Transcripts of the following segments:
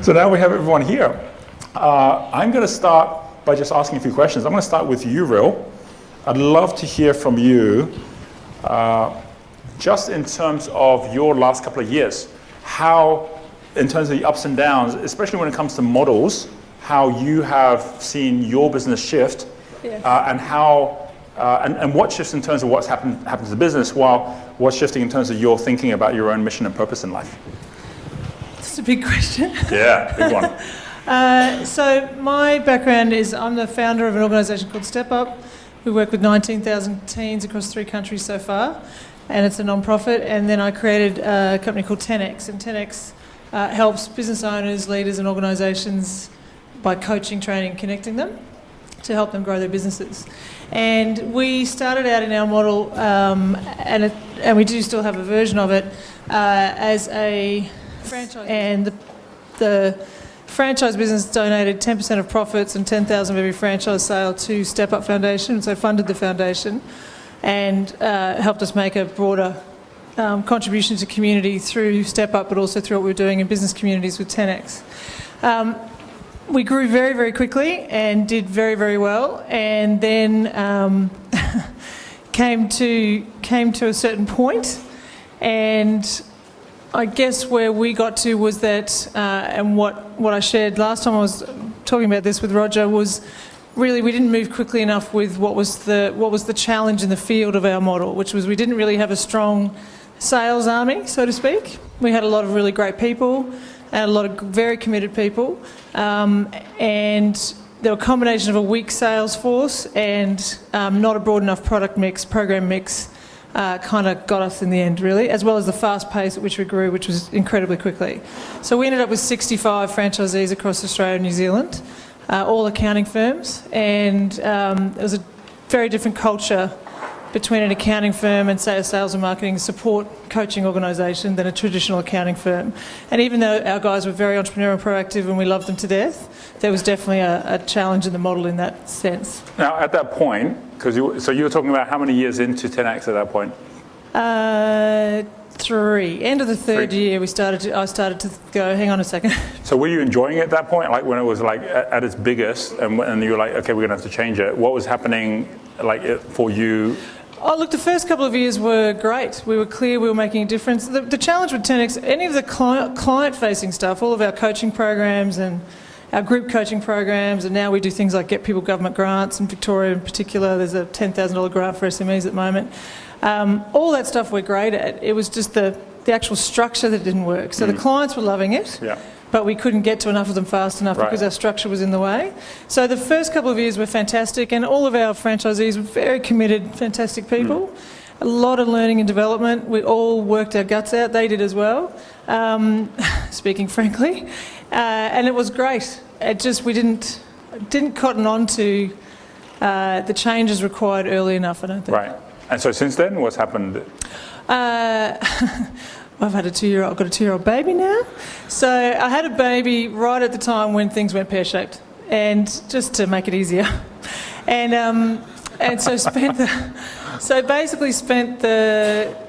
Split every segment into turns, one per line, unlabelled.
So now we have everyone here. I'm going to start by just asking a few questions. I'm going to start with you, Ril. I'd love to hear from you, just in terms of your last couple of years, how, in terms of the ups and downs, especially when it comes to models, how you have seen your business shift, and how, and what shifts in terms of what's happened to the business, while what's shifting in terms of your thinking about your own mission and purpose in life.
That's a big question.
Yeah, big one.
So my background is I'm the founder of an organisation called Step Up. We work with 19,000 teens across 3 countries so far, and it's a non-profit. And then I created a company called 10X, and 10X helps business owners, leaders and organisations by coaching, training, connecting them to help them grow their businesses. And we started out in our model, and we do still have a version of it, as a franchise. And the franchise business donated 10% of profits and 10,000 of every franchise sale to Step Up Foundation, so funded the foundation and helped us make a broader contribution to community through Step Up, but also through what we were doing in business communities with 10X. We grew very, very quickly and did very, very well, and then came to a certain point, and I guess where we got to was that, and what I shared last time I was talking about this with Roger, was really we didn't move quickly enough with what was the challenge in the field of our model, which was we didn't really have a strong sales army, so to speak. We had a lot of really great people and a lot of very committed people, and there were a combination of a weak sales force and not a broad enough product mix, program mix, kind of got us in the end, really, as well as the fast pace at which we grew, which was incredibly quickly. So we ended up with 65 franchisees across Australia and New Zealand, all accounting firms, and it was a very different culture between an accounting firm and, say, a sales and marketing support coaching organisation than a traditional accounting firm. And even though our guys were very entrepreneurial and proactive and we loved them to death, there was definitely a challenge in the model in that sense.
Now, at that point, so you were talking about how many years into 10X at that point?
3. End of the third year, I started to go, hang on a second.
So were you enjoying it at that point, like when it was like at its biggest, and you were like, okay, we're going to have to change it? What was happening like for you?
Oh, look, the first couple of years were great. We were clear, we were making a difference. The challenge with 10X, any of the client-facing stuff, all of our coaching programs and our group coaching programs, and now we do things like get people government grants, in Victoria in particular, there's a $10,000 grant for SMEs at the moment. All that stuff we're great at. It was just the actual structure that didn't work. So the clients were loving it. Yeah. But we couldn't get to enough of them fast enough because our structure was in the way. So the first couple of years were fantastic, and all of our franchisees were very committed, fantastic people. A lot of learning and development. We all worked our guts out. They did as well, speaking frankly. And it was great. It just, we didn't cotton on to the changes required early enough, I don't think.
Right. And so since then, what's happened?
I've got a 2-year-old baby now. So I had a baby right at the time when things went pear-shaped, and just to make it easier. And so basically spent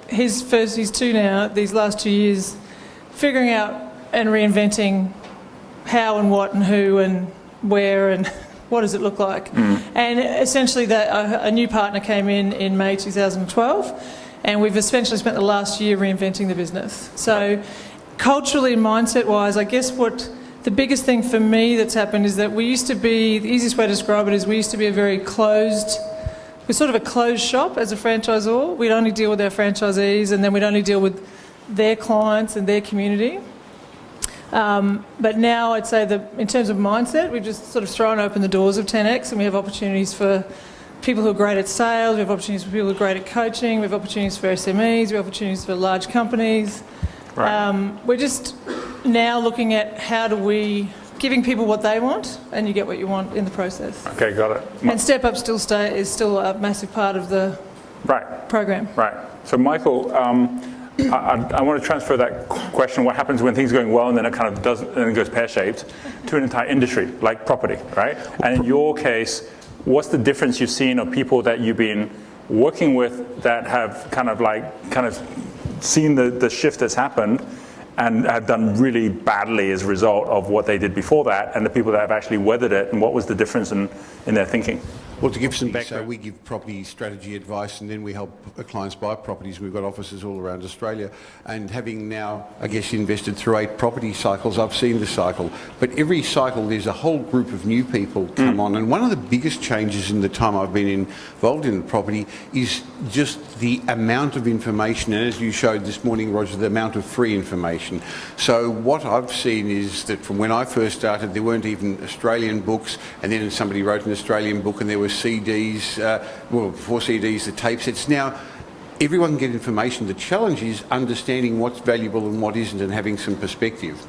he's 2 now, these last 2 years, figuring out and reinventing how and what and who and where and what does it look like. And essentially a new partner came in May 2012. And we've essentially spent the last year reinventing the business. So culturally and mindset-wise, I guess what the biggest thing for me that's happened is that we used to be, the easiest way to describe it is we used to be we're sort of a closed shop as a franchisor. We'd only deal with our franchisees, and then we'd only deal with their clients and their community. But now I'd say that in terms of mindset, we've just sort of thrown open the doors of 10X, and we have opportunities for people who are great at sales, we have opportunities for people who are great at coaching, we have opportunities for SMEs, we have opportunities for large companies. Right. We're just now looking at how do we, giving people what they want, and you get what you want in the process.
Okay, got it.
And Step Up is still a massive part of the program.
Right. So Michael, I want to transfer that question, what happens when things are going well and then it kind of doesn't, and it goes pear-shaped, to an entire industry, like property, right? And in your case, what's the difference you've seen of people that you've been working with that have kind of seen the shift that's happened, and have done really badly as a result of what they did before that, and the people that have actually weathered it, and what was the difference in their thinking?
Well, to give some background, so we give property strategy advice, and then we help clients buy properties. We've got offices all around Australia, and having now, I guess, invested through 8 property cycles, I've seen the cycle. But every cycle, there's a whole group of new people come on, and one of the biggest changes in the time I've been involved in property is just the amount of information, and as you showed this morning, Roger, the amount of free information. So what I've seen is that from when I first started, there weren't even Australian books, and then somebody wrote an Australian book, and there were CDs, well, before CDs, the tape sets. Now, everyone can get information. The challenge is understanding what's valuable and what isn't, and having some perspective.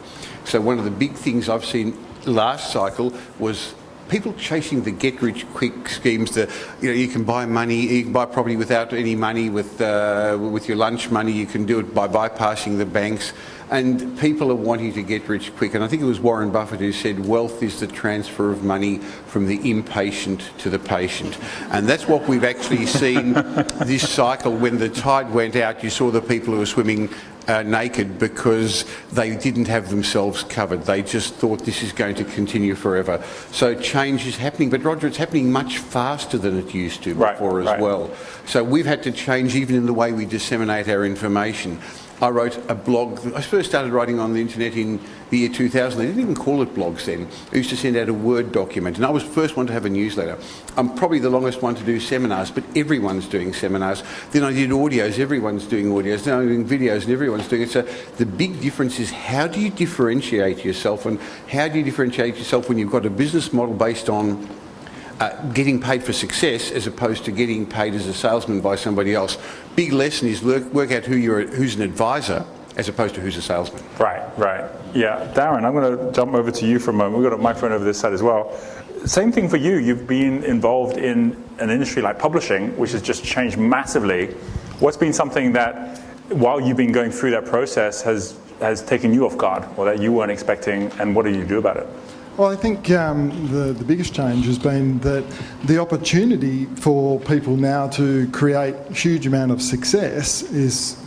So one of the big things I've seen last cycle was people chasing the get-rich-quick schemes. You can buy money, you can buy property without any money, with your lunch money. You can do it by bypassing the banks. And people are wanting to get rich quick. And I think it was Warren Buffett who said, wealth is the transfer of money from the impatient to the patient. And that's what we've actually seen this cycle. When the tide went out, you saw the people who were swimming naked because they didn't have themselves covered. They just thought this is going to continue forever. So change is happening. But Roger, it's happening much faster than it used to before as well. So we've had to change even in the way we disseminate our information. I wrote a blog. I first started writing on the internet in the year 2000. They didn't even call it blogs then. I used to send out a Word document, and I was the first one to have a newsletter. I'm probably the longest one to do seminars, but everyone's doing seminars. Then I did audios. Everyone's doing audios. Then I'm doing videos, and everyone's doing it. So the big difference is, how do you differentiate yourself, and how do you differentiate yourself when you've got a business model based on getting paid for success as opposed to getting paid as a salesman by somebody else? Big lesson is work out who's an advisor as opposed to who's a salesman.
Right. Yeah, Darren, I'm going to jump over to you for a moment. We've got a microphone over this side as well. Same thing for you. You've been involved in an industry like publishing, which has just changed massively. What's been something that, while you've been going through that process, has taken you off guard, or that you weren't expecting, and what do you do about it?
Well, I think the biggest change has been that the opportunity for people now to create a huge amount of success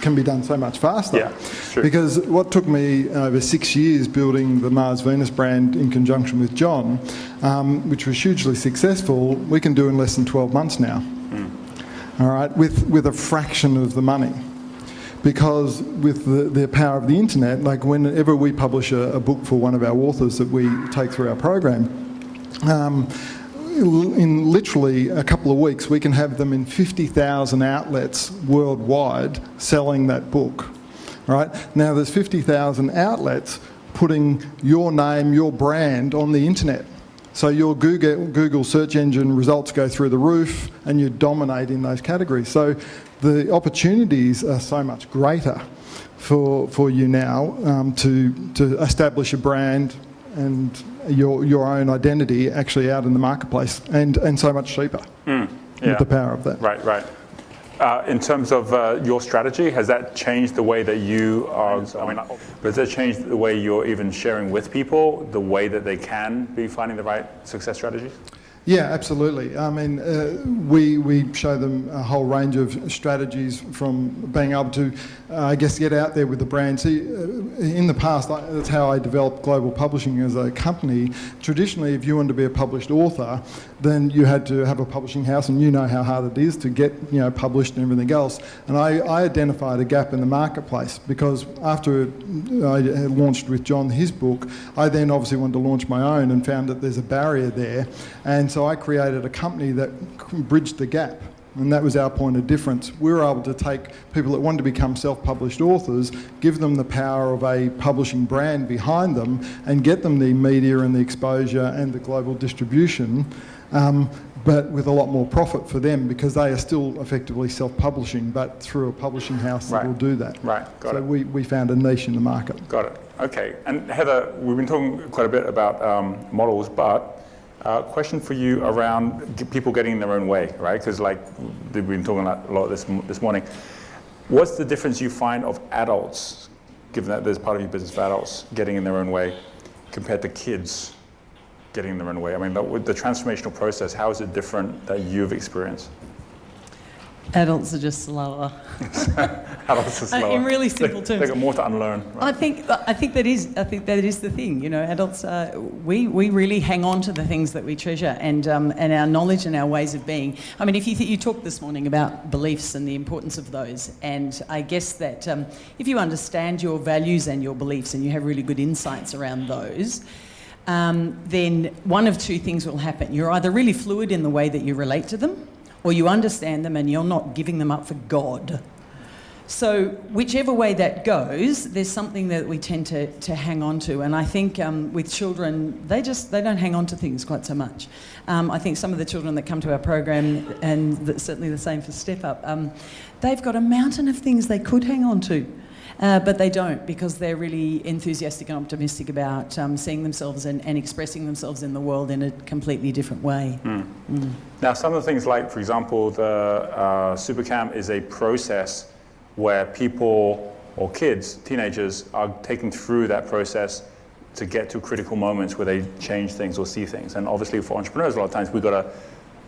can be done so much faster.
Yeah, true.
Because what took me over 6 years building the Mars Venus brand in conjunction with John, which was hugely successful, we can do in less than 12 months now. All right, with a fraction of the money. Because with the power of the internet, like whenever we publish a book for one of our authors that we take through our program, in literally a couple of weeks we can have them in 50,000 outlets worldwide selling that book. Right? Now there's 50,000 outlets putting your name, your brand on the internet. So your Google search engine results go through the roof, and you dominate in those categories. So the opportunities are so much greater for you now to establish a brand and your own identity actually out in the marketplace, and so much cheaper with the power of that.
Right. In terms of your strategy, has that changed the way that you are? Has that changed the way you're even sharing with people, the way that they can be finding the right success strategies?
Yeah, absolutely. I mean, we show them a whole range of strategies, from being able to, get out there with the brand. See, in the past, that's how I developed Global Publishing as a company. Traditionally, if you wanted to be a published author, then you had to have a publishing house, and you know how hard it is to get published and everything else. And I identified a gap in the marketplace, because after I had launched with John his book, I then obviously wanted to launch my own and found that there's a barrier there. And so I created a company that bridged the gap, and that was our point of difference. We were able to take people that wanted to become self-published authors, give them the power of a publishing brand behind them, and get them the media and the exposure and the global distribution, but with a lot more profit for them, because they are still effectively self-publishing, but through a publishing house that will do that.
Right, got it.
So we found a niche in the market.
Got it. Okay, and Heather, we've been talking quite a bit about models, but question for you around people getting their own way, right? Because we've been talking a lot this morning. What's the difference you find of adults, given that there's part of your business for adults, getting in their own way, compared to kids getting in their own way? I mean, with the transformational process, how is it different that you've experienced?
Adults are just slower.
Adults are slower.
In really simple terms.
They've got more to unlearn. Right?
I think that is the thing. You know, adults we really hang on to the things that we treasure and our knowledge and our ways of being. I mean, if you talked this morning about beliefs and the importance of those, and I guess that if you understand your values and your beliefs and you have really good insights around those, then one of two things will happen. You're either really fluid in the way that you relate to them, or you understand them and you're not giving them up for God. So whichever way that goes, there's something that we tend to hang on to. And I think with children, they don't hang on to things quite so much. I think some of the children that come to our program, and certainly the same for Step Up, they've got a mountain of things they could hang on to. But they don't, because they're really enthusiastic and optimistic about seeing themselves and expressing themselves in the world in a completely different way.
Now, some of the things like, for example, the Supercamp is a process where people or kids, teenagers, are taken through that process to get to critical moments where they change things or see things. And obviously for entrepreneurs, a lot of times we've got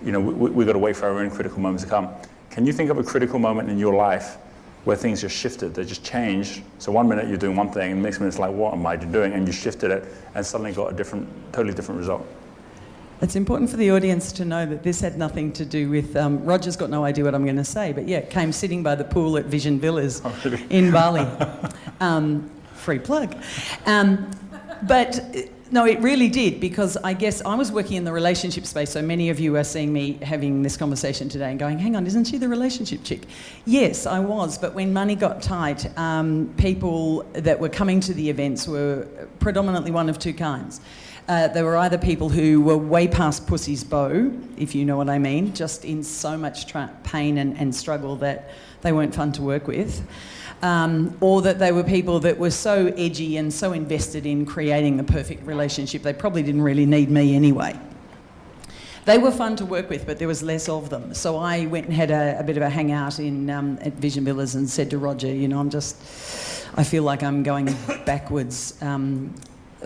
to wait for our own critical moments to come. Can you think of a critical moment in your life where things just shifted, they just changed? So one minute you're doing one thing, and the next minute it's like, what am I doing? And you shifted it and suddenly got a totally different result.
It's important for the audience to know that this had nothing to do with, Roger's got no idea what I'm going to say, but yeah, it came sitting by the pool at Vision Villas in Bali. Free plug. But no, it really did, because I guess I was working in the relationship space, so many of you are seeing me having this conversation today and going, hang on, isn't she the relationship chick? Yes, I was, but when money got tight, people that were coming to the events were predominantly one of two kinds. There were either people who were way past pussy's bow, if you know what I mean, just in so much pain and struggle that they weren't fun to work with. Or that they were people that were so edgy and so invested in creating the perfect relationship, they probably didn't really need me anyway. They were fun to work with, but there was less of them. So I went and had a bit of a hangout at Vision Villas and said to Roger, you know, I feel like I'm going backwards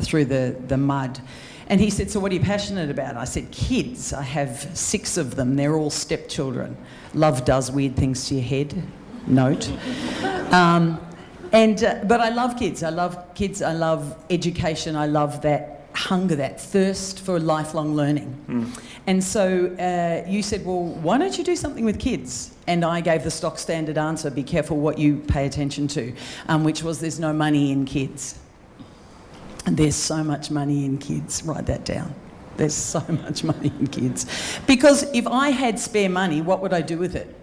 through the mud. And he said, so what are you passionate about? I said, kids. I have 6 of them. They're all stepchildren. Love does weird things to your head. Note. But I love kids. I love education. I love that hunger, that thirst for lifelong learning. And so you said, well, why don't you do something with kids? And I gave the stock standard answer, be careful what you pay attention to, which was there's no money in kids. And there's so much money in kids. Write that down. There's so much money in kids. Because if I had spare money, what would I do with it?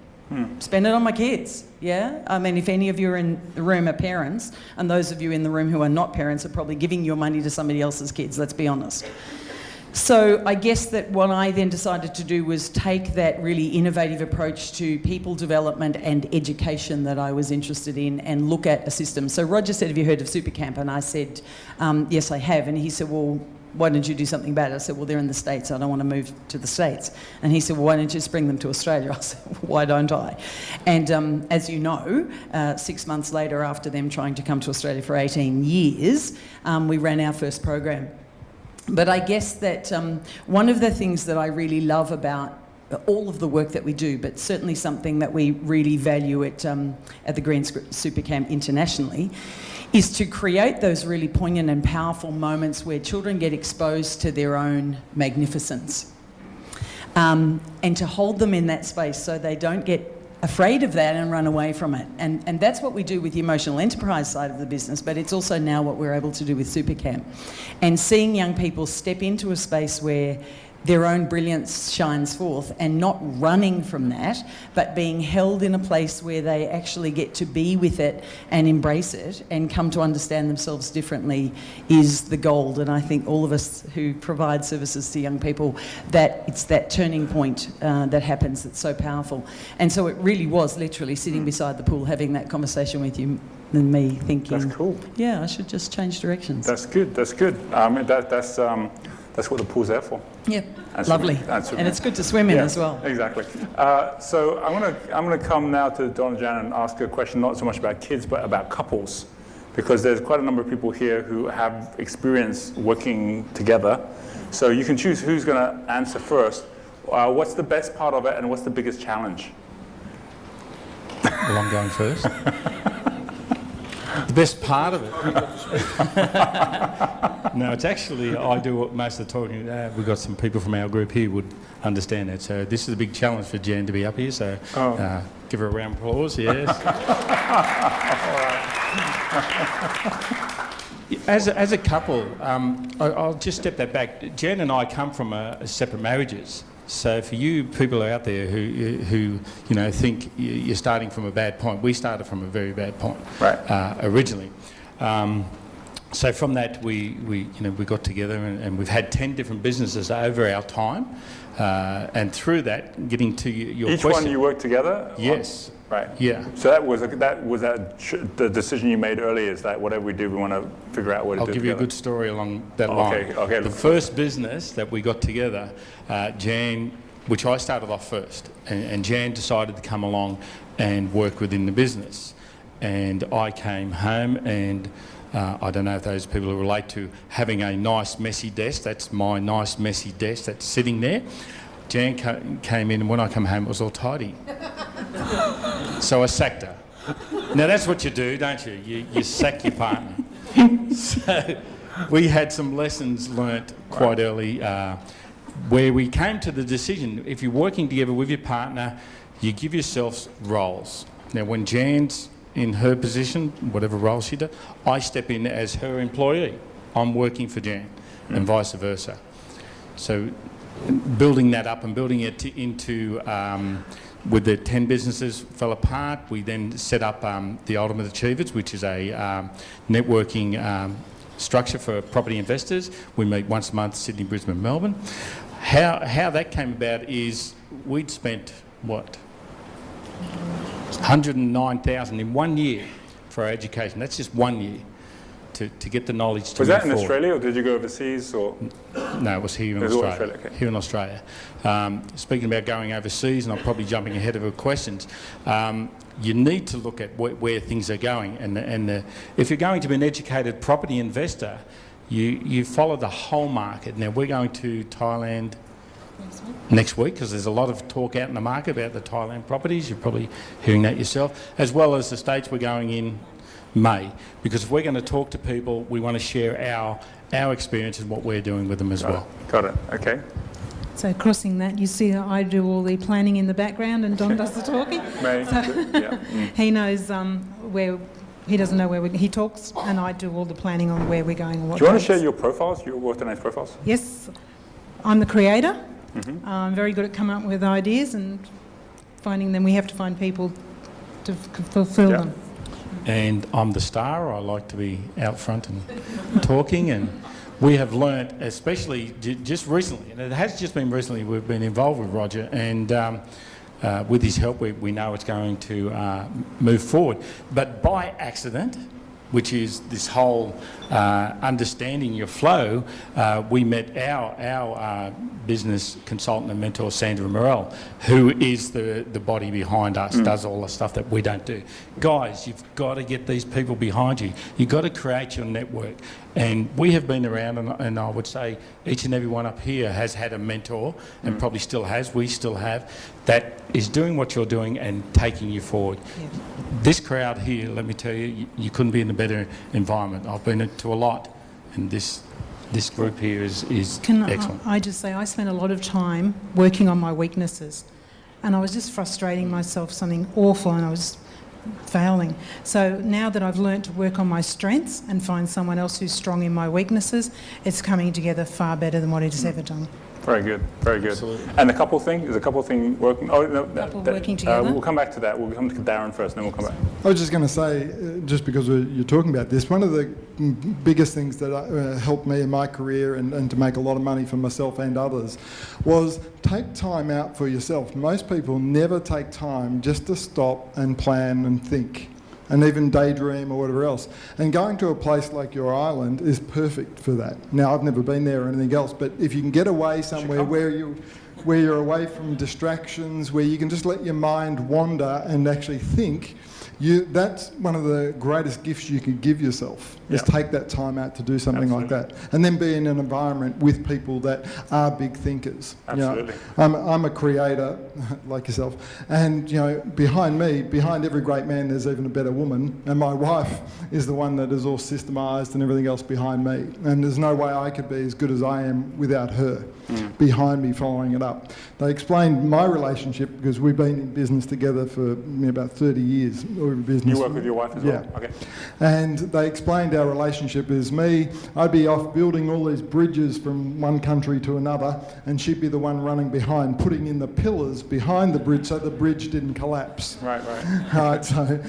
Spend it on my kids, yeah? I mean, if any of you in the room are parents, and those of you in the room who are not parents are probably giving your money to somebody else's kids, let's be honest. So I guess that what I then decided to do was take that really innovative approach to people development and education that I was interested in and look at a system. So Roger said, have you heard of Supercamp? And I said, yes, I have. And he said, well, why don't you do something about it? I said, well, they're in the States. I don't want to move to the States. And he said, well, why don't you just bring them to Australia? I said, why don't I? And as you know, 6 months later, after them trying to come to Australia for 18 years, we ran our first program. But I guess that one of the things that I really love about all of the work that we do, but certainly something that we really value at the Green Supercamp internationally, is to create those really poignant and powerful moments where children get exposed to their own magnificence. And to hold them in that space so they don't get afraid of that and run away from it. And that's what we do with the emotional enterprise side of the business, but it's also now what we're able to do with Supercamp. And seeing young people step into a space where their own brilliance shines forth and not running from that, but being held in a place where they actually get to be with it and embrace it and come to understand themselves differently is the gold. And I think all of us who provide services to young people, that it's that turning point that happens that's so powerful. And so it really was literally sitting beside the pool having that conversation with you and me thinking,
that's cool.
Yeah, I should just change directions.
That's good, that's good. That's what the pool's there for.
Yeah, lovely. And it's good to swim in as well.
Exactly. So I'm gonna come now to Donna Jan and ask a question not so much about kids, but about couples, because there's quite a number of people here who have experience working together. So you can choose who's gonna answer first. What's the best part of it, and what's the biggest challenge?
Well, I'm going first. The best part of it. No, it's actually, I do most of the talking. We've got some people from our group here would understand that. So this is a big challenge for Jan to be up here. So give her a round of applause, yes. As a couple, I'll just step that back. Jan and I come from separate marriages. So for you people out there who think you're starting from a bad point, we started from a very bad point,
right.
Originally. So from that we got together and we've had 10 different businesses over our time, and through that, getting to your
Each
question.
one you worked together?
Yes.
Right.
Yeah.
So that was the decision you made earlier, is that whatever we do, we want to figure out what to do.
I'll give you a good story along that line.
Okay.
The first business that we got together, Jan, which I started off first, and Jan decided to come along and work within the business. And I came home and I don't know if those people relate to having a nice messy desk. That's my nice messy desk that's sitting there. Jan came in and when I come home it was all tidy. So I sacked her. Now that's what you do, don't you? You sack your partner. So we had some lessons learnt quite early where we came to the decision, if you're working together with your partner, you give yourselves roles. Now when Jan's in her position, whatever role she does, I step in as her employee. I'm working for Jan and vice versa. So building that up and building it into with the 10 businesses fell apart. We then set up the Ultimate Achievers, which is a networking structure for property investors. We meet once a month, Sydney, Brisbane, Melbourne. How that came about is we'd spent, 109,000 in 1 year for our education. That's just 1 year to get the knowledge to
Was
move
that in
forward.
Australia or did you go overseas? Or?
No, it was here in
Australia.
Australia.
Okay.
Here in Australia. Speaking about going overseas, and I'm probably jumping ahead of her questions, you need to look at where things are going. And if you're going to be an educated property investor, you follow the whole market. Now, we're going to Thailand next week because there's a lot of talk out in the market about the Thailand properties. You're probably hearing that yourself, as well as the States we're going in May, because if we're going to talk to people, we want to share our experience and what we're doing with them as well.
Got it. Okay.
So crossing that, you see that I do all the planning in the background and Don does the talking.
May.
So
Yeah.
he knows where, he doesn't know where he talks, and I do all the planning on where we're going and what
Do you want to
dates.
share your profiles, your Worth Donates profiles?
Yes, I'm the creator. I'm very good at coming up with ideas and finding them. We have to find people to fulfil
Yeah.
them.
And I'm the star. I like to be out front and talking. And we have learnt, especially just recently, and it has just been recently, we've been involved with Roger, and with his help, we know it's going to move forward. But by accident, which is this whole understanding your flow, we met our business consultant and mentor, Sandra Morell, who is the body behind us, does all the stuff that we don't do. Guys, you've got to get these people behind you. You've got to create your network. And we have been around, and I would say each and every one up here has had a mentor, and probably still has, we still have, that is doing what you're doing and taking you forward.
Yeah.
This crowd here, let me tell you, you couldn't be in a better environment. I've been to a lot, and this group here is excellent.
I just say I spent a lot of time working on my weaknesses, and I was just frustrating myself something awful, and I was failing. So now that I've learnt to work on my strengths and find someone else who's strong in my weaknesses, it's coming together far better than what it has ever done.
Very good, very good.
Absolutely.
And the couple thing, is a couple thing working? Oh, no,
Couple working together?
We'll come back to that. We'll come to Darren first, and then we'll come back.
I was just going to say, just because you're talking about this, one of the biggest things that helped me in my career and to make a lot of money for myself and others was take time out for yourself. Most people never take time just to stop and plan and think, and even daydream or whatever else. And going to a place like your island is perfect for that. Now, I've never been there or anything else, but if you can get away somewhere where you're away from distractions, where you can just let your mind wander and actually think, that's one of the greatest gifts you could give yourself, is take that time out to do something like that. And then be in an environment with people that are big thinkers.
Absolutely.
You know, I'm a creator, like yourself, and you know, behind me, behind every great man, there's even a better woman, and my wife is the one that is all systemised and everything else behind me. And there's no way I could be as good as I am without her behind me following it up. They explained my relationship, because we've been in business together for about 30 years. Business.
You work with your wife as well?
Yeah.
Okay.
And they explained our relationship is I'd be off building all these bridges from one country to another, and she'd be the one running behind, putting in the pillars behind the bridge so the bridge didn't collapse.
Right.
Right, so...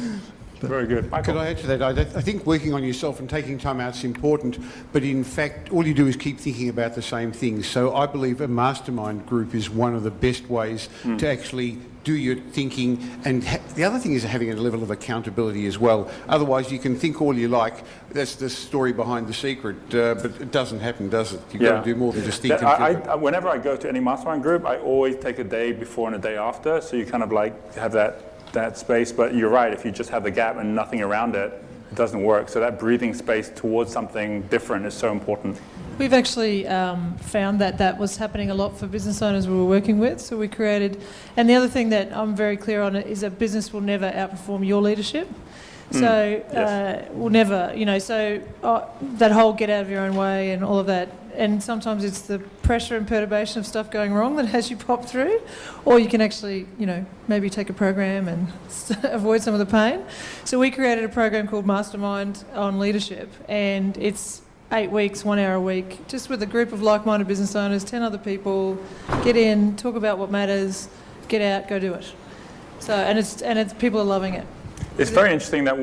Very good. Michael?
Could I add to that? I think working on yourself and taking time out is important, but in fact, all you do is keep thinking about the same things. So I believe a mastermind group is one of the best ways to actually do your thinking. And the other thing is having a level of accountability as well. Otherwise, you can think all you like. That's the story behind The Secret, but it doesn't happen, does it? You've got to do more than just think.
Whenever I go to any mastermind group, I always take a day before and a day after, so you kind of like have that space. But you're right, if you just have the gap and nothing around it, it doesn't work. So that breathing space towards something different is so important.
We've actually found that was happening a lot for business owners we were working with. So we created, and the other thing that I'm very clear on is that business will never outperform your leadership. So we'll never, so that whole get out of your own way and all of that. And sometimes it's the pressure and perturbation of stuff going wrong that has you pop through, or you can actually, maybe take a program and avoid some of the pain. So we created a program called Mastermind on Leadership, and it's 8 weeks, 1 hour a week, just with a group of like-minded business owners, 10 other people. Get in, talk about what matters, get out, go do it. So, and it's people are loving it.
It's very interesting that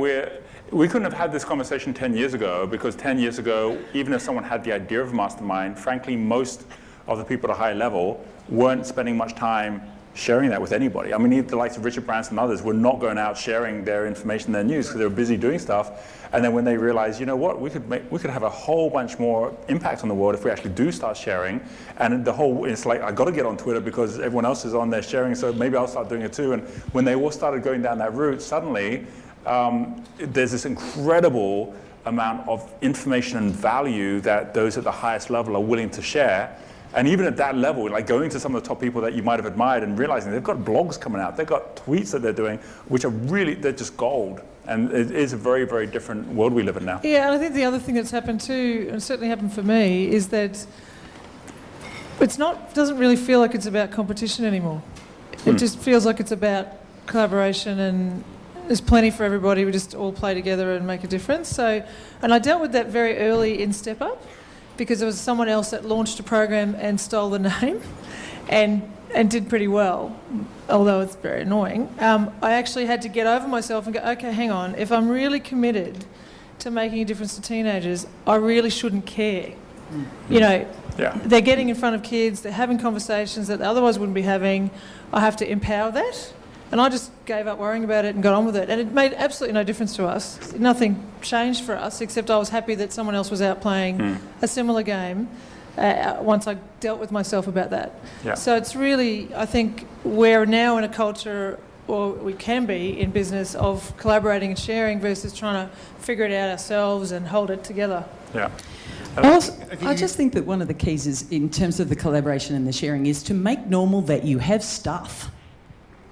we couldn't have had this conversation 10 years ago, because 10 years ago, even if someone had the idea of mastermind, frankly, most of the people at a high level weren't spending much time sharing that with anybody. I mean, the likes of Richard Branson and others were not going out sharing their information, their news, because they were busy doing stuff. And then when they realized, you know what, we could have a whole bunch more impact on the world if we actually do start sharing. And it's like, I got to get on Twitter because everyone else is on there sharing, so maybe I'll start doing it too. And when they all started going down that route, suddenly there's this incredible amount of information and value that those at the highest level are willing to share. And even at that level, like going to some of the top people that you might have admired and realizing they've got blogs coming out, they've got tweets that they're doing, which are they're just gold. And it is a very, very different world we live in now.
Yeah, and I think the other thing that's happened too, and certainly happened for me, is that doesn't really feel like it's about competition anymore. It just feels like it's about collaboration, and there's plenty for everybody. We just all play together and make a difference. So, and I dealt with that very early in Step Up, because there was someone else that launched a program and stole the name and did pretty well, although it's very annoying. I actually had to get over myself and go, okay, hang on, if I'm really committed to making a difference to teenagers, I really shouldn't care. They're getting in front of kids, they're having conversations that they otherwise wouldn't be having. I have to empower that. And I just gave up worrying about it and got on with it. And it made absolutely no difference to us. Nothing changed for us, except I was happy that someone else was out playing a similar game once I dealt with myself about that.
Yeah.
So it's really, I think, we're now in a culture, or we can be in business, of collaborating and sharing versus trying to figure it out ourselves and hold it together.
Yeah.
I just think that one of the keys is, in terms of the collaboration and the sharing, is to make normal that you have stuff.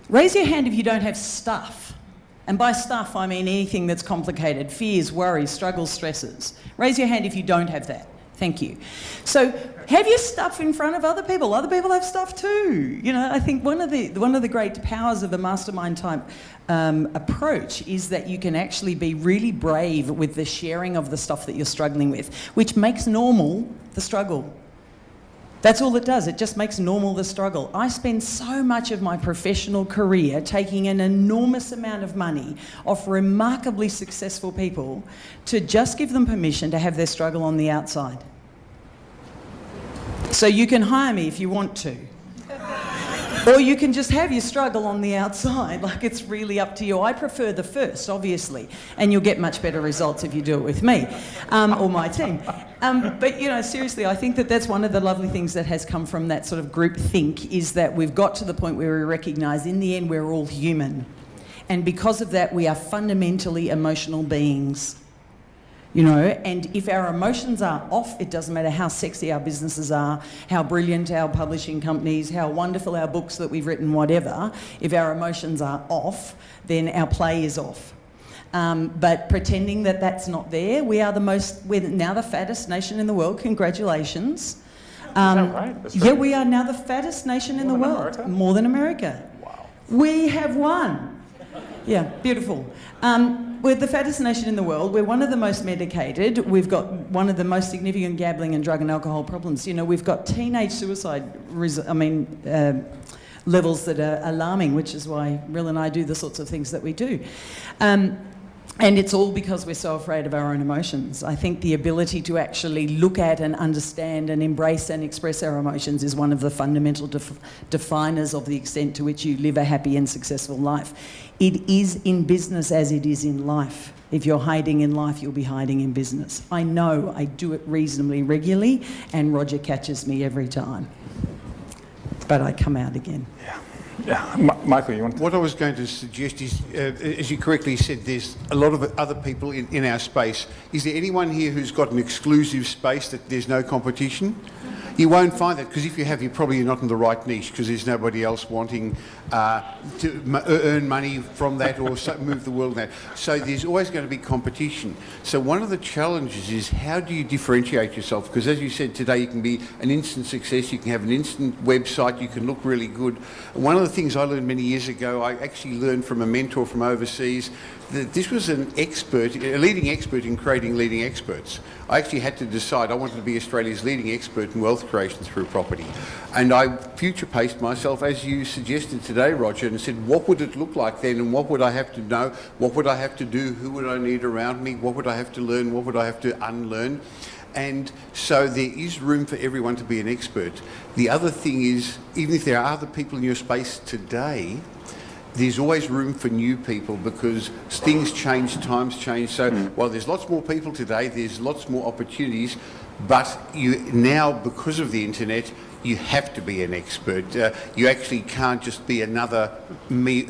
Raise your hand if you don't have stuff. And by stuff, I mean anything that's complicated: fears, worries, struggles, stresses. Raise your hand if you don't have that. Thank you. So have your stuff in front of other people. Other people have stuff too. I think one of the great powers of the mastermind type approach is that you can actually be really brave with the sharing of the stuff that you're struggling with, which makes normal the struggle. That's all it does. It just makes normal the struggle. I spend so much of my professional career taking an enormous amount of money off remarkably successful people to just give them permission to have their struggle on the outside. So you can hire me if you want to. Or you can just have your struggle on the outside. Like, it's really up to you. I prefer the first, obviously, and you'll get much better results if you do it with me or my team. But, seriously, I think that that's one of the lovely things that has come from that sort of group think, is that we've got to the point where we recognise in the end we're all human. And because of that, we are fundamentally emotional beings. You know, and if our emotions are off, it doesn't matter how sexy our businesses are, how brilliant our publishing companies, how wonderful our books that we've written, whatever. If our emotions are off, then our play is off. But pretending that that's not there, we're now the fattest nation in the world. Congratulations.
Is that right? That's
Yeah, we are now the fattest nation in the world.
America?
More than America.
Wow.
We have won. Yeah, beautiful. We're the fattest nation in the world. We're one of the most medicated. We've got one of the most significant gambling and drug and alcohol problems. You know, we've got teenage suicide, levels that are alarming, which is why Rill and I do the sorts of things that we do. And it's all because we're so afraid of our own emotions. I think the ability to actually look at and understand and embrace and express our emotions is one of the fundamental definers of the extent to which you live a happy and successful life. It is in business as it is in life. If you're hiding in life, you'll be hiding in business. I know I do it reasonably regularly, and Roger catches me every time. But I come out again.
Yeah, Michael, you want to...
What I was going to suggest is, as you correctly said, there's a lot of other people in our space. Is there anyone here who's got an exclusive space that there's no competition? You won't find that, because if you have, you're probably not in the right niche, because there's nobody else wanting to earn money from that or move the world in that. So there's always going to be competition. So one of the challenges is, how do you differentiate yourself? Because as you said today, you can be an instant success, you can have an instant website, you can look really good. One of the things I learned many years ago, I actually learned from a mentor from overseas, that this was an expert, a leading expert in creating leading experts. I actually had to decide I wanted to be Australia's leading expert in wealth creation through property. And I future-paced myself, as you suggested today, Roger, and said, what would it look like then, and what would I have to know, what would I have to do, who would I need around me, what would I have to learn, what would I have to unlearn? And so there is room for everyone to be an expert. The other thing is, even if there are other people in your space today, there's always room for new people, because things change, times change. So while there's lots more people today, there's lots more opportunities, but you now, because of the internet, you have to be an expert. You actually can't just be another me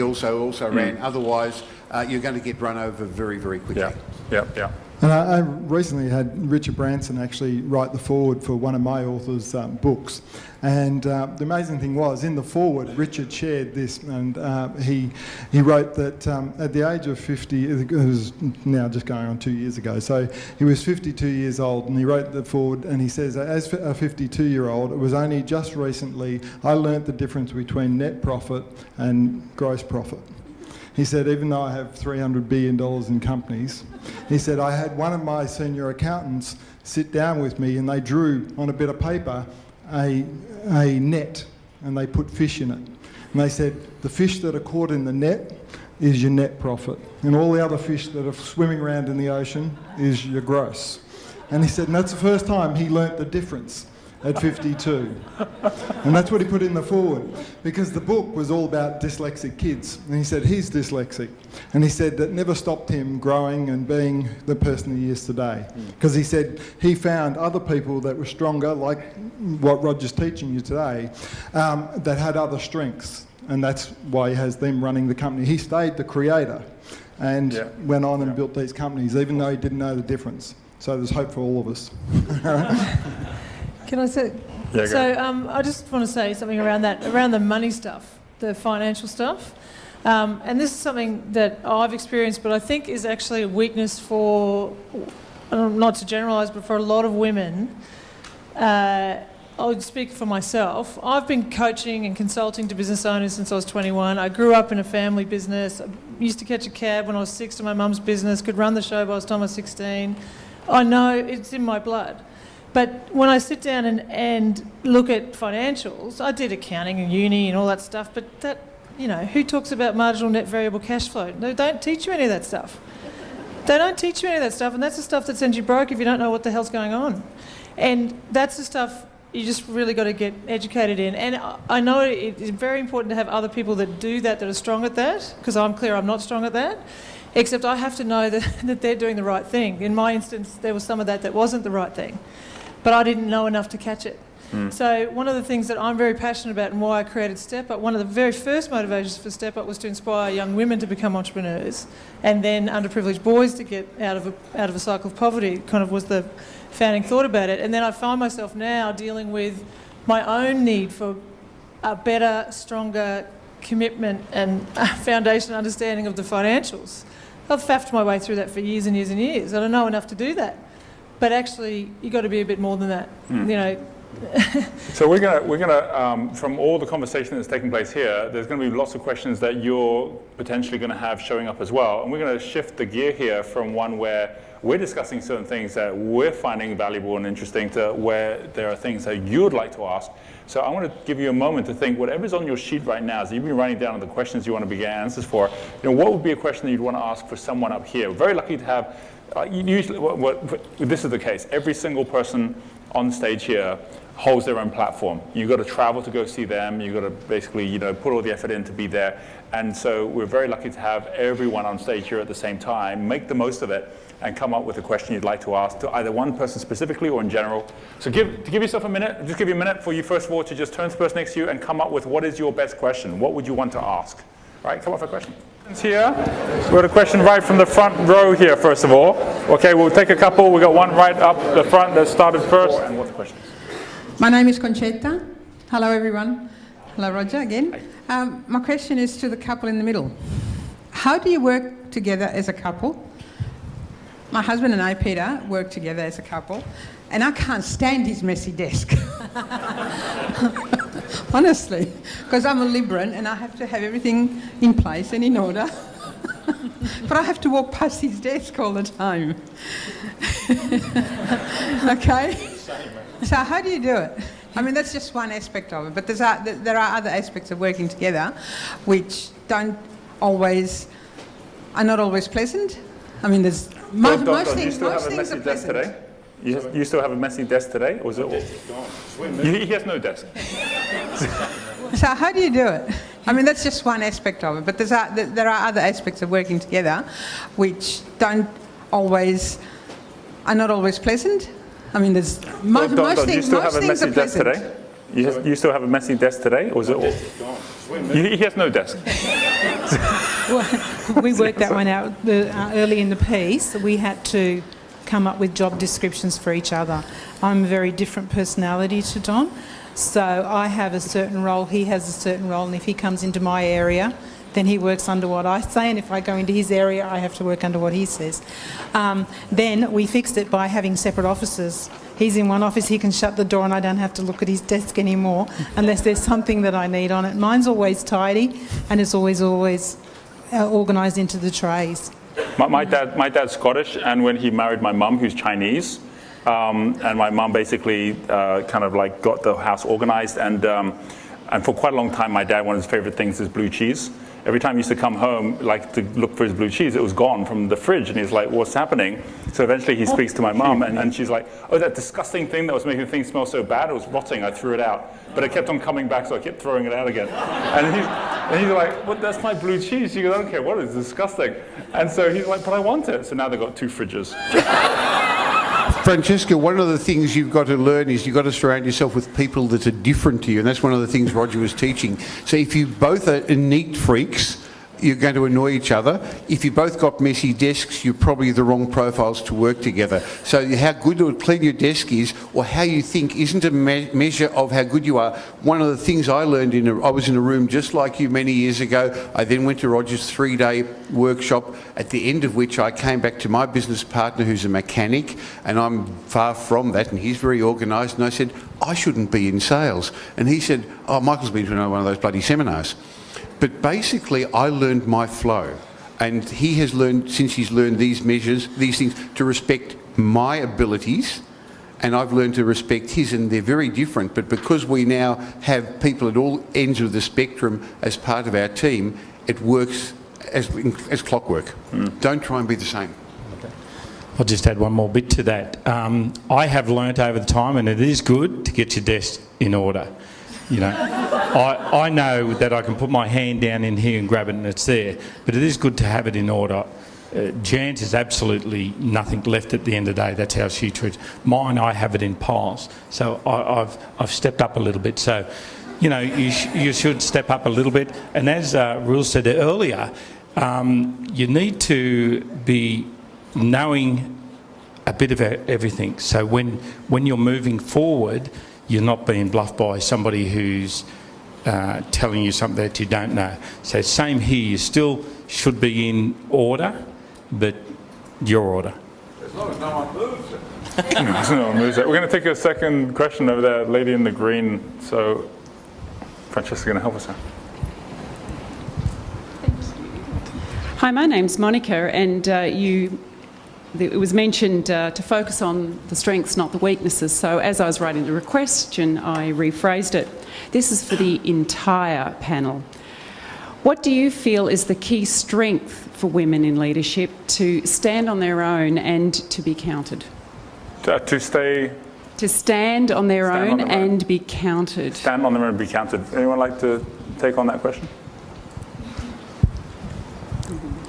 also ran. Otherwise, you're going to get run over very, very quickly.
Yeah.
And I recently had Richard Branson actually write the foreword for one of my author's books. And the amazing thing was, in the foreword, Richard shared this, and he wrote that at the age of 50, it was now just going on 2 years ago, so he was 52 years old, and he wrote the foreword, and he says, as a 52-year-old, it was only just recently I learnt the difference between net profit and gross profit. He said, even though I have $300 billion in companies, he said, I had one of my senior accountants sit down with me, and they drew on a bit of paper a net, and they put fish in it. And they said, the fish that are caught in the net is your net profit, and all the other fish that are swimming around in the ocean is your gross. And he said, and that's the first time he learnt the difference at 52. And that's what he put in the foreword, because the book was all about dyslexic kids. And he said he's dyslexic. And he said that never stopped him growing and being the person he is today. Because he said he found other people that were stronger, like what Roger's teaching you today, that had other strengths. And that's why he has them running the company. He stayed the creator and went on and built these companies, even though he didn't know the difference. So there's hope for all of us.
Can I say?
Yeah,
so I just want to say something around that, around the money stuff, the financial stuff. And this is something that I've experienced, but I think is actually a weakness for, not to generalise, but for a lot of women. I'll speak for myself. I've been coaching and consulting to business owners since I was 21. I grew up in a family business. I used to catch a cab when I was 6 to my mum's business, could run the show by the time I was 16. I know it's in my blood. But when I sit down and look at financials, I did accounting and uni and all that stuff, but that, you know, who talks about marginal net variable cash flow? They don't teach you any of that stuff. They don't teach you any of that stuff, and that's the stuff that sends you broke if you don't know what the hell's going on. And that's the stuff you just really got to get educated in. And I know it's very important to have other people that do that are strong at that, because I'm clear I'm not strong at that. Except I have to know that they're doing the right thing. In my instance, there was some of that wasn't the right thing. But I didn't know enough to catch it. So one of the things that I'm very passionate about and why I created Step Up, one of the very first motivations for Step Up was to inspire young women to become entrepreneurs, and then underprivileged boys to get out of a cycle of poverty. It kind of was the founding thought about it. And then I find myself now dealing with my own need for a better, stronger commitment and foundation understanding of the financials. I've faffed my way through that for years and years and years. I don't know enough to do that. But actually, you've got to be a bit more than that, you know.
So we're gonna from all the conversation that's taking place here, there's going to be lots of questions that you're potentially going to have showing up as well. And we're going to shift the gear here from one where we're discussing certain things that we're finding valuable and interesting to where there are things that you would like to ask. So I want to give you a moment to think whatever's on your sheet right now, as you've been writing down the questions you want to get answers for, you know, what would be a question that you'd want to ask for someone up here? We're very lucky to have, usually, this is the case, every single person on stage here holds their own platform. You've got to travel to go see them. You've got to basically, you know, put all the effort in to be there. And so we're very lucky to have everyone on stage here at the same time. Make the most of it and come up with a question you'd like to ask to either one person specifically or in general. So give yourself a minute, just give you a minute for you first of all to just turn to the person next to you and come up with what is your best question. What would you want to ask? All right, come up with a question. Here, we've got a question right from the front row here first of all. Okay, we'll take a couple. We've got one right up the front that started first. And what's the question?
My name is Conchetta. Hello, everyone. Hello, Roger, again. My question is to the couple in the middle. How do you work together as a couple? My husband and I, Peter, work together as a couple, and I can't stand his messy desk. Honestly, because I'm a Libran and I have to have everything in place and in order. But I have to walk past his desk all the time. Okay? So how do you do it? I mean, that's just one aspect of it, but there are other aspects of working together which are not always pleasant. I mean, there's most things are pleasant.
Today? You still have a messy desk today? Or is it he has no desk.
So how do you do it? I mean, that's just one aspect of it, but there are other aspects of working together which are not always pleasant. I mean, there's most things are pleasant. Today?
You still have a messy desk today? Or is it he has no desk.
Well, we worked that one out early in the piece. We had to come up with job descriptions for each other. I'm a very different personality to Don, so I have a certain role, he has a certain role, and if he comes into my area, then he works under what I say, and if I go into his area, I have to work under what he says. Then we fixed it by having separate offices. He's in one office, he can shut the door and I don't have to look at his desk anymore unless there's something that I need on it. Mine's always tidy and it's always organised into the trays.
My dad's Scottish, and when he married my mum, who's Chinese, and my mum basically kind of like got the house organised, and for quite a long time my dad, one of his favourite things is blue cheese. Every time he used to come home, like to look for his blue cheese, it was gone from the fridge, and he's like, what's happening? So eventually he speaks to my mum, and she's like, oh, that disgusting thing that was making things smell so bad, it was rotting, I threw it out. But it kept on coming back, so I kept throwing it out again. And he's like, well, that's my blue cheese. She goes, I don't care what, it's disgusting. And so he's like, but I want it. So now they've got 2 fridges.
Francesca, one of the things you've got to learn is you've got to surround yourself with people that are different to you, and that's one of the things Roger was teaching. So if you both are neat freaks, you're going to annoy each other. If you both got messy desks, you're probably the wrong profiles to work together. So how good or clean your desk is, or how you think, isn't a measure of how good you are. One of the things I learned, I was in a room just like you many years ago. I then went to Roger's 3-day workshop, at the end of which I came back to my business partner, who's a mechanic, and I'm far from that, and he's very organised, and I said, I shouldn't be in sales. And he said, oh, Michael's been to one of those bloody seminars. But basically, I learned my flow, and he has learned, since he's learned these measures, these things, to respect my abilities, and I've learned to respect his, and they're very different. But because we now have people at all ends of the spectrum as part of our team, it works as clockwork. Don't try and be the same.
I'll just add one more bit to that. I have learnt over the time, and it is good to get your desk in order. You know, I know that I can put my hand down in here and grab it and it's there, but it is good to have it in order. Jan's is absolutely nothing left at the end of the day. That's how she treats. Mine, I have it in piles. So I've stepped up a little bit. So, you know, you should step up a little bit. And as Rul said earlier, you need to be knowing a bit of everything. So when you're moving forward, you're not being bluffed by somebody who's telling you something that you don't know. So same here, you still should be in order, but your order.
As long as no one moves it.
No one moves it. We're going to take a second question over there, lady in the green. So Francesca's going to help us out.
Hi, my name's Monica, and it was mentioned to focus on the strengths, not the weaknesses. So as I was writing the question, I rephrased it. This is for the entire panel. What do you feel is the key strength for women in leadership to stand on their own and to be counted?
To
stand on their own and be counted.
Stand on their own and be counted. Anyone like to take on that question?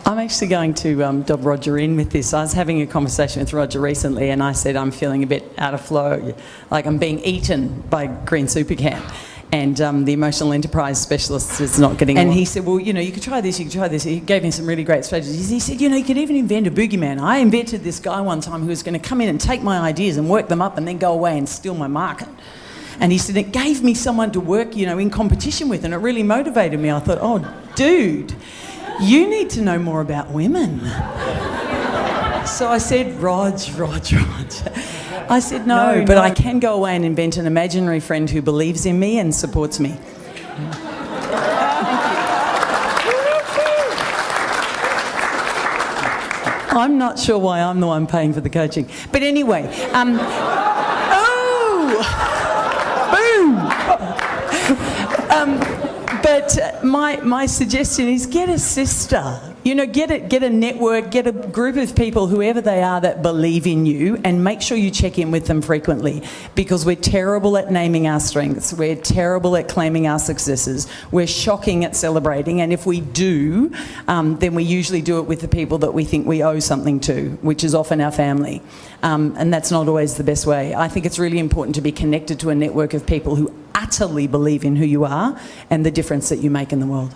I'm actually going to dob Roger in with this. I was having a conversation with Roger recently and I said I'm feeling a bit out of flow, like I'm being eaten by Green Super Camp. And the emotional enterprise specialist is not getting on. And he said, well, you know, you could try this, you could try this. He gave me some really great strategies. He said, you know, you could even invent a boogeyman. I invented this guy one time who was going to come in and take my ideas and work them up and then go away and steal my market. And he said, it gave me someone to work, you know, in competition with, and it really motivated me. I thought, oh, dude, you need to know more about women. So I said, Rog. I said, no, but I can go away and invent an imaginary friend who believes in me and supports me. I'm not sure why I'm the one paying for the coaching. But anyway, but my suggestion is get a sister. You know, get a network, get a group of people, whoever they are, that believe in you, and make sure you check in with them frequently, because we're terrible at naming our strengths. We're terrible at claiming our successes. We're shocking at celebrating, and if we do, then we usually do it with the people that we think we owe something to, which is often our family. And that's not always the best way. I think it's really important to be connected to a network of people who utterly believe in who you are and the difference that you make in the world.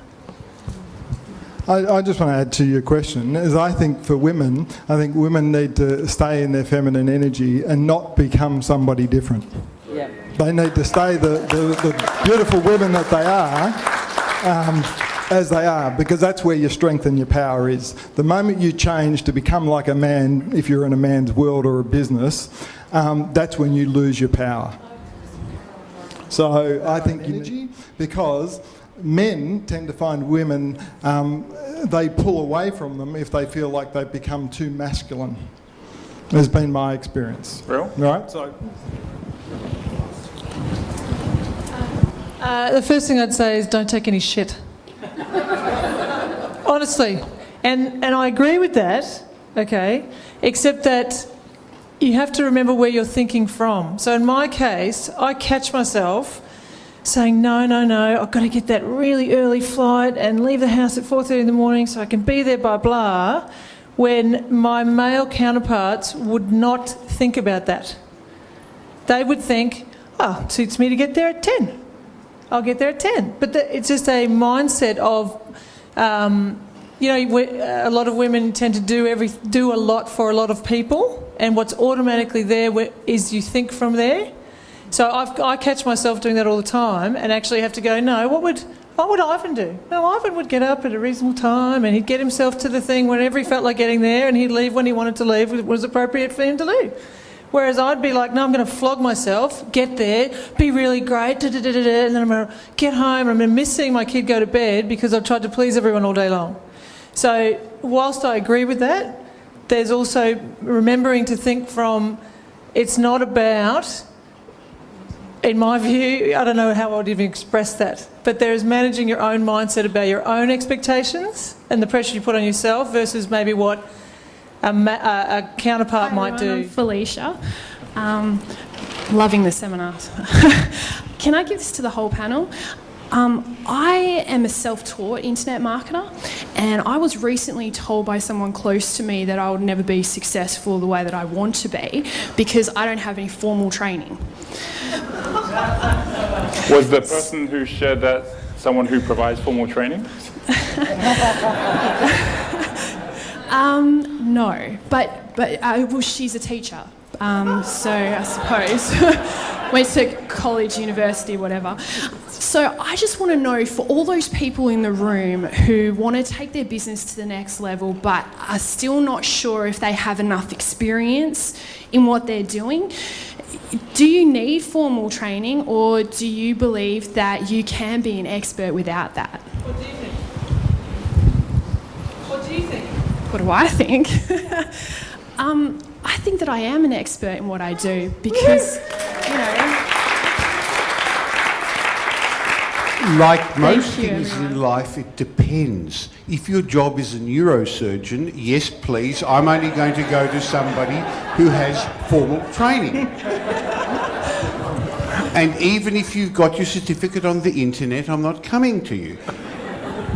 I just want to add to your question, is I think women need to stay in their feminine energy and not become somebody different.
Yeah.
They need to stay the beautiful women that they are, as they are, because that's where your strength and your power is. The moment you change to become like a man, if you're in a man's world or a business, that's when you lose your power. So I think energy, because men tend to find women, they pull away from them if they feel like they've become too masculine. Has been my experience.
Real?
Right? So.
The first thing I'd say is don't take any shit. Honestly. And I agree with that, okay, except that you have to remember where you're thinking from. So in my case, I catch myself saying, no, I've got to get that really early flight and leave the house at 4:30 in the morning so I can be there by blah, when my male counterparts would not think about that. They would think, oh, it suits me to get there at 10. I'll get there at 10. But it's just a mindset of, you know, a lot of women tend to do a lot for a lot of people, and what's automatically there is you think from there. So I catch myself doing that all the time and actually have to go, no, what would Ivan do? No, Ivan would get up at a reasonable time and he'd get himself to the thing whenever he felt like getting there, and he'd leave when he wanted to leave. It was appropriate for him to leave. Whereas I'd be like, no, I'm going to flog myself, get there, be really great, and then I'm going to get home and I'm going to miss seeing my kid go to bed because I've tried to please everyone all day long. So whilst I agree with that, there's also remembering to think from, it's not about, in my view, I don't know how I would even express that, but there is managing your own mindset about your own expectations and the pressure you put on yourself versus maybe what a counterpart might do.
I'm Felicia. Loving the seminars. Can I give this to the whole panel? I am a self-taught internet marketer, And I was recently told by someone close to me that I would never be successful the way that I want to be because I don't have any formal training.
Was the person who shared that someone who provides formal training?
No, but well, she's a teacher, so I suppose went to college, university, whatever. So I just want to know, for all those people in the room who want to take their business to the next level but are still not sure if they have enough experience in what they're doing, do you need formal training, or do you believe that you can be an expert without that?
What do you think? What do you think?
What do I think? I think that I am an expert in what I do because, you know...
Like most things in life, it depends. If your job is a neurosurgeon, yes, please, I'm only going to go to somebody who has formal training. And even if you've got your certificate on the internet, I'm not coming to you.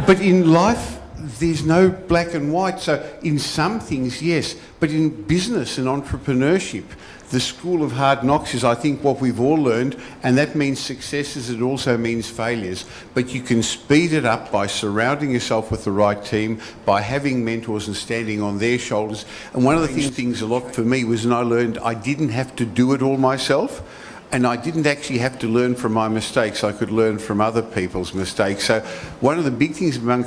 But in life, there's no black and white. So in some things, yes, but in business and entrepreneurship, the school of hard knocks is, I think, what we've all learned, and that means successes, it also means failures. But you can speed it up by surrounding yourself with the right team, by having mentors and standing on their shoulders. And one of the things a lot for me was when I learned I didn't have to do it all myself, and I didn't actually have to learn from my mistakes. I could learn from other people's mistakes. So one of the big things among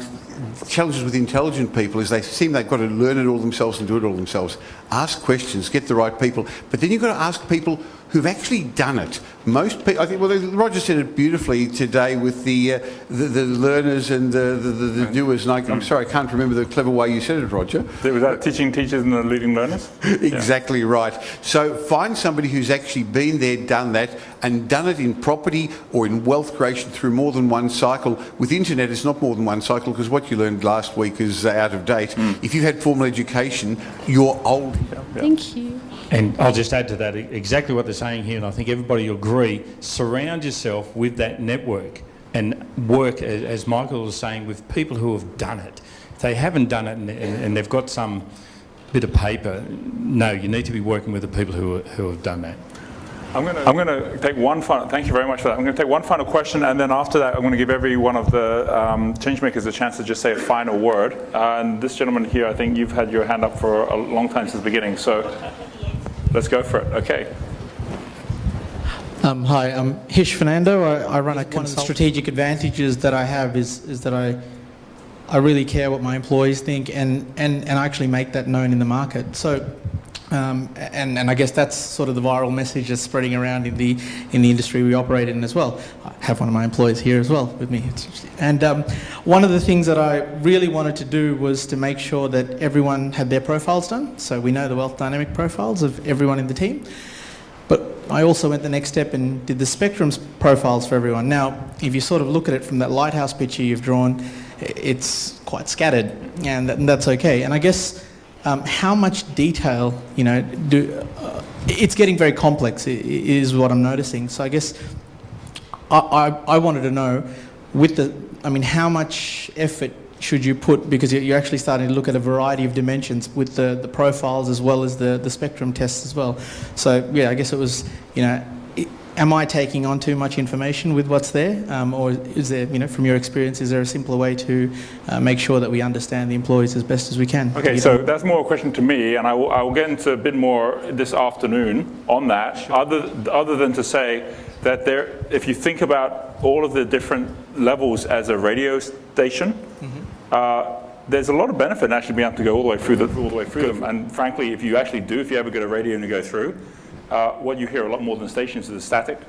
challenges with intelligent people is they seem they've got to learn it all themselves and do it all themselves. Ask questions, get the right people, but then you've got to ask people who've actually done it. Most people, I think, well, Roger said it beautifully today with the learners and the doers, and I'm sorry, I can't remember the clever way you said it, Roger.
Was that teaching teachers and the leading learners?
Exactly right. So find somebody who's actually been there, done that, and done it in property or in wealth creation through more than one cycle. With internet, it's not more than one cycle, because what you learned last week is out of date. If you've had formal education, you're old.
Thank you.
And I'll just add to that exactly what they're saying here, and I think everybody will agree. Surround yourself with that network and work, as Michael was saying, with people who have done it. If they haven't done it and they've got some bit of paper, no, you need to be working with the people who have done that.
I'm going to take one final, thank you very much for that. I'm going to take one final question, and then after that I'm going to give every one of the changemakers a chance to just say a final word. And this gentleman here, I think you've had your hand up for a long time since the beginning, so let's go for it. Okay.
Hi, I'm Hish Fernando. I run a one of the strategic advantages that I have is that I really care what my employees think and actually make that known in the market. So, and I guess that's sort of the viral message that's spreading around in the industry we operate in as well. I have one of my employees here as well with me. And one of the things that I really wanted to do was to make sure that everyone had their profiles done. So we know the wealth dynamic profiles of everyone in the team. But I also went the next step and did the Spectrum's profiles for everyone. Now, if you sort of look at it from that lighthouse picture you've drawn, it's quite scattered, and that's okay. And I guess how much detail, you know, it's getting very complex, is what I'm noticing. So I guess I wanted to know, how much effort should you put, because you're actually starting to look at a variety of dimensions with the profiles as well as the spectrum tests as well. So yeah, I guess it was, you know, am I taking on too much information with what's there, or is there, you know, from your experience, is there a simpler way to make sure that we understand the employees as best as we can?
Okay, so that's more a question to me, and I will get into a bit more this afternoon on that. Sure. Other than to say that if you think about all of the different levels as a radio station, there's a lot of benefit in actually being able to go all the way through them. And frankly, if you ever get a radio and you go through, what you hear a lot more than stations is static.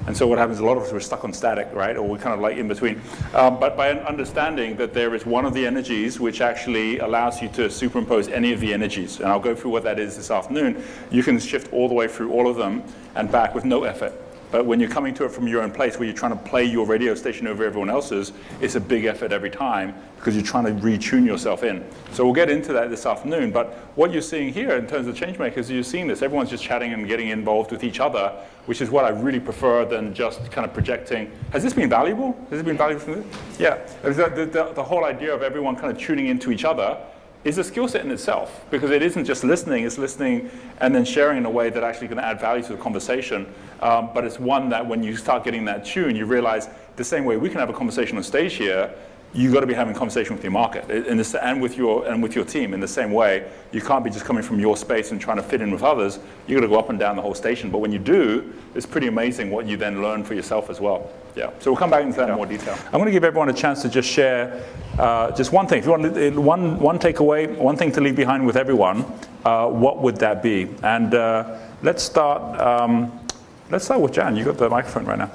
And so what happens, a lot of us, we're stuck on static, right? Or we're kind of like in between. But by understanding that there is one of the energies which actually allows you to superimpose any of the energies, and I'll go through what that is this afternoon, you can shift all the way through all of them and back with no effort. But when you're coming to it from your own place, where you're trying to play your radio station over everyone else's, it's a big effort every time because you're trying to retune yourself in. So we'll get into that this afternoon. But what you're seeing here in terms of changemakers, you're seeing this. Everyone's just chatting and getting involved with each other, which is what I really prefer than just kind of projecting. Has this been valuable? Has it been valuable from this? Yeah. The whole idea of everyone kind of tuning into each other is a skill set in itself, because it isn't just listening, it's listening and then sharing in a way that actually going to add value to the conversation. But it's one that when you start getting that tune, you realize the same way we can have a conversation on stage here, you've got to be having a conversation with your market and with your team in the same way. You can't be just coming from your space and trying to fit in with others. You've got to go up and down the whole station. But when you do, it's pretty amazing what you then learn for yourself as well. Yeah. So we'll come back into that in more detail. I'm going to give everyone a chance to just share just one thing. If you want one takeaway, one thing to leave behind with everyone, what would that be? And let's start. Let's start with Jan. You've got the microphone right now.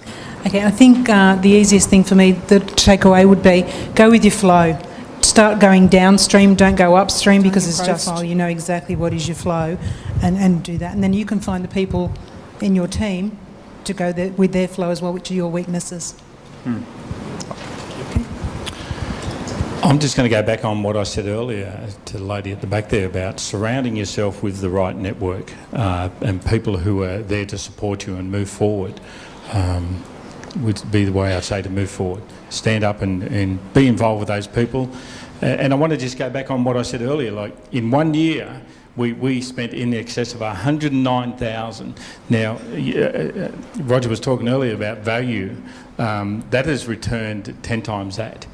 Okay, I think the easiest thing for me, the takeaway would be go with your flow. Start going downstream, don't go upstream, because it's just, you know exactly what is your flow, and do that. And then you can find the people in your team to go with their flow as well, which are your weaknesses. Okay.
I'm just going to go back on what I said earlier to the lady at the back there about surrounding yourself with the right network and people who are there to support you and move forward. Would be the way I'd say to move forward. Stand up and be involved with those people. And I want to just go back on what I said earlier, like in 1 year, we spent in excess of 109,000. Now, Roger was talking earlier about value. That has returned 10 times that.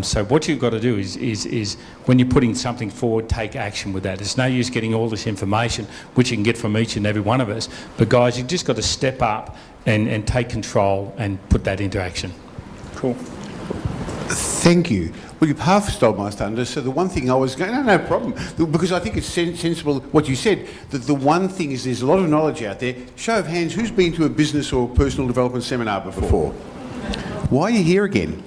So what you've got to do is when you're putting something forward, take action with that. It's no use getting all this information, which you can get from each and every one of us. But guys, you've just got to step up and take control and put that into action.
Cool.
Thank you. Well, you've half stole my thunder, so the one thing I was going, no problem, because I think it's sensible what you said, that the one thing is there's a lot of knowledge out there. Show of hands, who's been to a business or personal development seminar before? Why are you here again?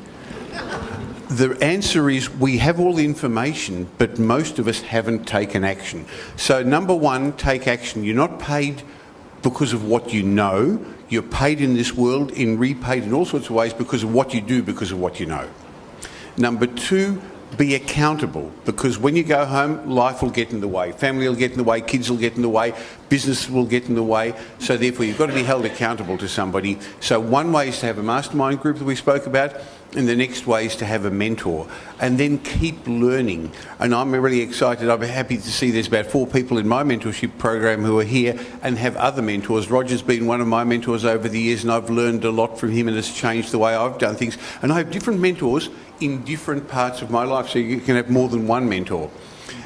The answer is we have all the information, but most of us haven't taken action. So number one, take action. You're not paid because of what you know. You're paid in this world, repaid in all sorts of ways because of what you do, because of what you know. Number two, be accountable, because when you go home, life will get in the way. Family will get in the way, kids will get in the way, business will get in the way. So therefore, you've got to be held accountable to somebody. So one way is to have a mastermind group that we spoke about, and the next way is to have a mentor, and then keep learning. And I'm really excited. I'm happy to see there's about 4 people in my mentorship program who are here and have other mentors. Roger's been one of my mentors over the years, and I've learned a lot from him, and it's changed the way I've done things. And I have different mentors in different parts of my life, so you can have more than one mentor.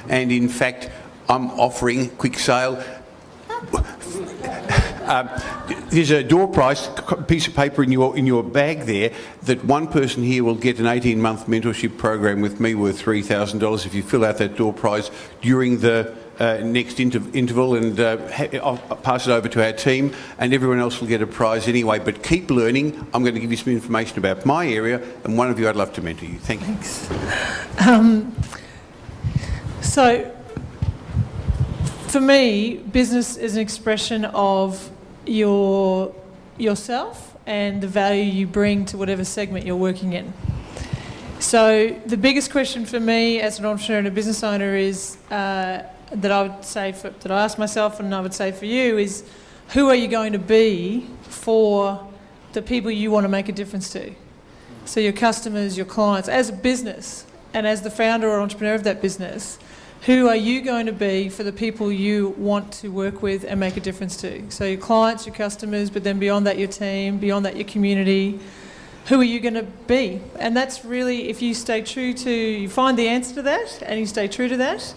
And in fact, I'm offering, quick sale, there's a door prize piece of paper in your bag there that one person here will get an 18-month mentorship program with me worth $3,000 if you fill out that door prize during the next interval, and I'll pass it over to our team, and everyone else will get a prize anyway. But keep learning. I'm going to give you some information about my area, and one of you I'd love to mentor you. Thank you.
Thanks. So, for me, business is an expression of yourself and the value you bring to whatever segment you're working in. So the biggest question for me as an entrepreneur and a business owner is that I would say that I ask myself, and I would say for you, is who are you going to be for the people you want to make a difference to? So your customers, your clients, as a business and as the founder or entrepreneur of that business, who are you going to be for the people you want to work with and make a difference to? So your clients, your customers, but then beyond that your team, beyond that your community. Who are you going to be? And that's really, if you stay true to, you find the answer to that and you stay true to that,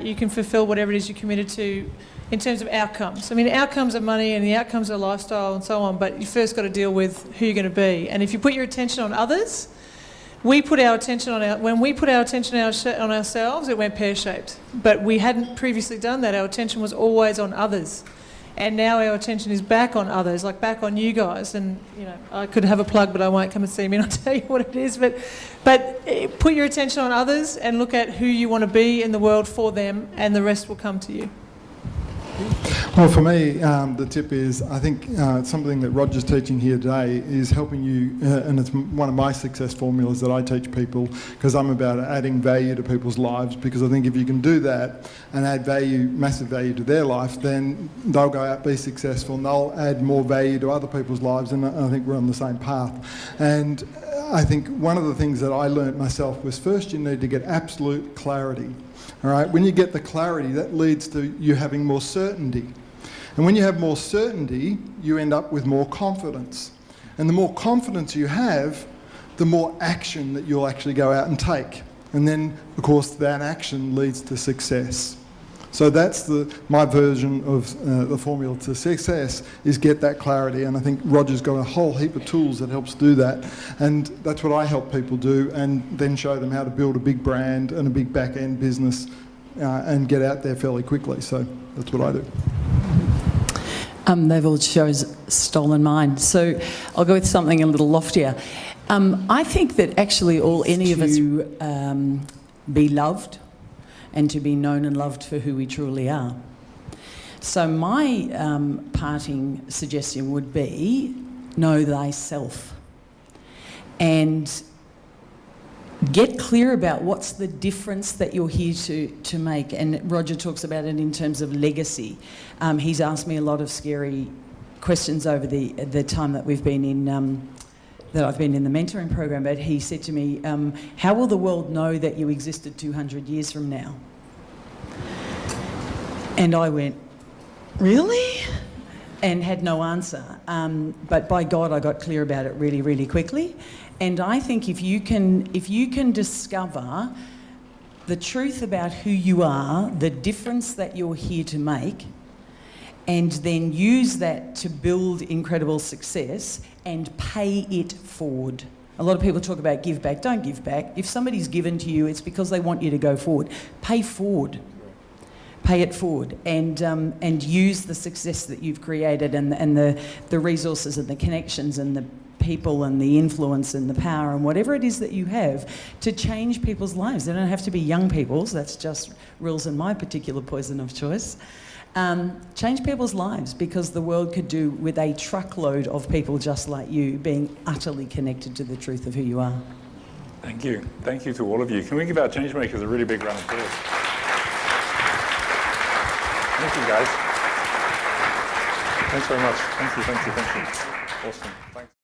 you can fulfill whatever it is you're committed to in terms of outcomes. I mean, outcomes are money and the outcomes are lifestyle and so on, but you first got to deal with who you're going to be. And if you put your attention on others, when we put our attention on ourselves, it went pear-shaped. But we hadn't previously done that. Our attention was always on others. And now our attention is back on others, like back on you guys. And, you know, I could have a plug, but I won't. Come and see me and I'll tell you what it is. But put your attention on others and look at who you want to be in the world for them, and the rest will come to you.
Well, for me, the tip is, I think something that Roger's teaching here today is helping you, and it's one of my success formulas that I teach people, because I'm about adding value to people's lives, because I think if you can do that and add value, massive value to their life, then they'll go out, be successful, and they'll add more value to other people's lives, and I think we're on the same path. And I think one of the things that I learnt myself was, first you need to get absolute clarity. All right, when you get the clarity, that leads to you having more certainty. And when you have more certainty, you end up with more confidence. And the more confidence you have, the more action that you'll actually go out and take. And then, of course, that action leads to success. So that's my version of the formula to success, is get that clarity. And I think Roger's got a whole heap of tools that helps do that. And that's what I help people do, and then show them how to build a big brand and a big back-end business and get out there fairly quickly. So that's what I do.
They've all stolen mine. So I'll go with something a little loftier. I think that actually any of us be loved, and to be known and loved for who we truly are. So my parting suggestion would be, know thyself. And get clear about what's the difference that you're here to make. And Roger talks about it in terms of legacy. He's asked me a lot of scary questions over the time that we've been in that I've been in the mentoring program, but he said to me, how will the world know that you existed 200 years from now? And I went, really? And had no answer. But by God, I got clear about it really, really quickly. And I think if you can discover the truth about who you are, the difference that you're here to make, and then use that to build incredible success and pay it forward. A lot of people talk about give back. Don't give back. If somebody's given to you, it's because they want you to go forward. Pay forward. Pay it forward, and use the success that you've created, and the resources and the connections and the people and the influence and the power and whatever it is that you have to change people's lives. They don't have to be young people's. That's just rules in my particular poison of choice. Change people's lives, because the world could do with a truckload of people just like you being utterly connected to the truth of who you are.
Thank you. Thank you to all of you. Can we give our changemakers a really big round of applause? Thank you, guys. Thanks very much. Thank you. Awesome. Thanks.